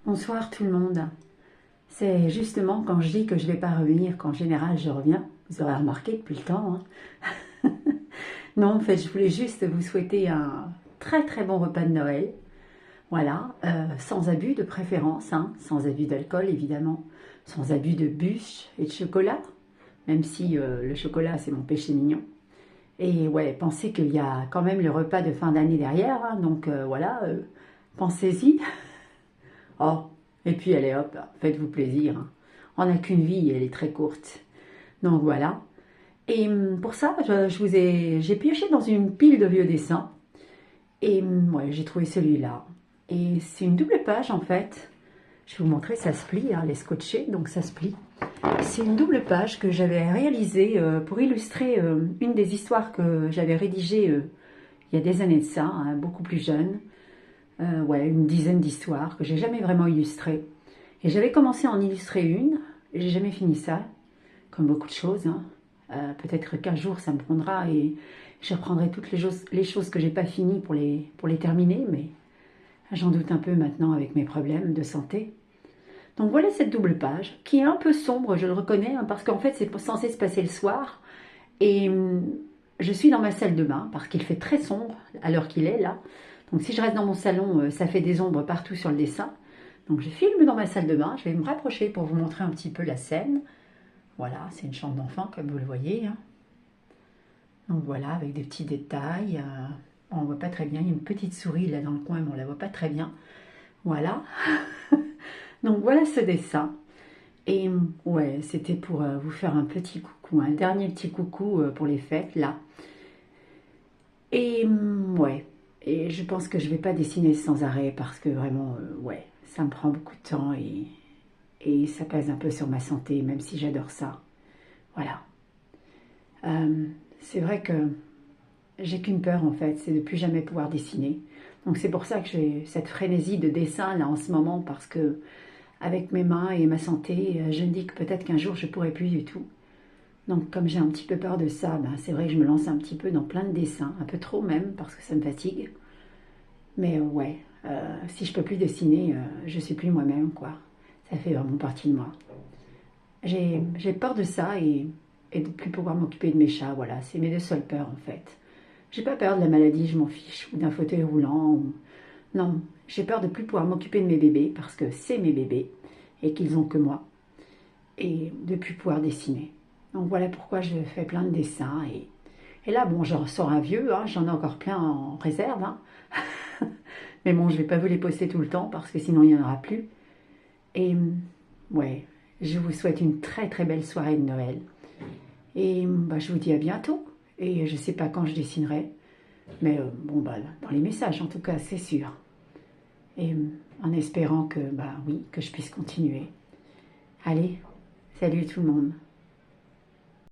Bonsoir tout le monde. C'est justement quand je dis que je ne vais pas revenir qu'en général je reviens. Vous aurez remarqué depuis le temps. Non, en fait, je voulais juste vous souhaiter un très très bon repas de Noël. Voilà, sans abus de préférence, sans abus d'alcool évidemment, sans abus de bûches et de chocolat, même si le chocolat c'est mon péché mignon. Et ouais, pensez qu'il y a quand même le repas de fin d'année derrière, donc voilà, pensez-y. Oh, et puis allez hop, faites-vous plaisir. On n'a qu'une vie et elle est très courte. Donc voilà. Et pour ça, j'ai pioché dans une pile de vieux dessins. Et ouais, j'ai trouvé celui-là. Et c'est une double page en fait. Je vais vous montrer, ça se plie, elle est scotchée, donc ça se plie. C'est une double page que j'avais réalisée pour illustrer une des histoires que j'avais rédigées il y a des années de ça, beaucoup plus jeune. Ouais, une dizaine d'histoires que j'ai jamais vraiment illustrées. Et j'avais commencé à en illustrer une, et j'ai jamais fini ça, comme beaucoup de choses. Peut-être qu'un jour ça me prendra et je reprendrai toutes les choses que j'ai pas finies pour les terminer, mais j'en doute un peu maintenant avec mes problèmes de santé. Donc voilà cette double page, qui est un peu sombre, je le reconnais, parce qu'en fait c'est censé se passer le soir, et je suis dans ma salle de bain, parce qu'il fait très sombre à l'heure qu'il est là. Donc si je reste dans mon salon, ça fait des ombres partout sur le dessin. Donc je filme dans ma salle de bain, je vais me rapprocher pour vous montrer un petit peu la scène. Voilà, c'est une chambre d'enfant comme vous le voyez. Donc voilà, avec des petits détails. On ne voit pas très bien, il y a une petite souris là dans le coin, mais on ne la voit pas très bien. Voilà. Donc voilà ce dessin. Et ouais, c'était pour vous faire un petit coucou, un dernier petit coucou pour les fêtes là. Et ouais, et je pense que je vais pas dessiner sans arrêt parce que vraiment, ouais, ça me prend beaucoup de temps et ça pèse un peu sur ma santé, même si j'adore ça. Voilà. C'est vrai que j'ai qu'une peur en fait, c'est de plus jamais pouvoir dessiner. Donc c'est pour ça que j'ai cette frénésie de dessin là en ce moment parce que avec mes mains et ma santé, je me dis que peut-être qu'un jour je pourrai plus du tout. Donc comme j'ai un petit peu peur de ça, ben, c'est vrai que je me lance un petit peu dans plein de dessins, un peu trop même parce que ça me fatigue. Mais ouais, si je peux plus dessiner, je suis plus moi-même quoi. Ça fait vraiment partie de moi. J'ai peur de ça et de plus pouvoir m'occuper de mes chats, voilà, c'est mes deux seules peurs en fait. J'ai pas peur de la maladie, je m'en fiche, ou d'un fauteuil roulant, non, j'ai peur de plus pouvoir m'occuper de mes bébés parce que c'est mes bébés et qu'ils ont que moi et de plus pouvoir dessiner. Donc voilà pourquoi je fais plein de dessins et là bon j'en sors un vieux, j'en ai encore plein en réserve, mais bon je vais pas vous les poster tout le temps parce que sinon il n'y en aura plus. Et ouais, je vous souhaite une très très belle soirée de Noël et bah, je vous dis à bientôt et je sais pas quand je dessinerai, mais bon bah dans les messages en tout cas c'est sûr. Et en espérant que, bah oui, que je puisse continuer. Allez, salut tout le monde.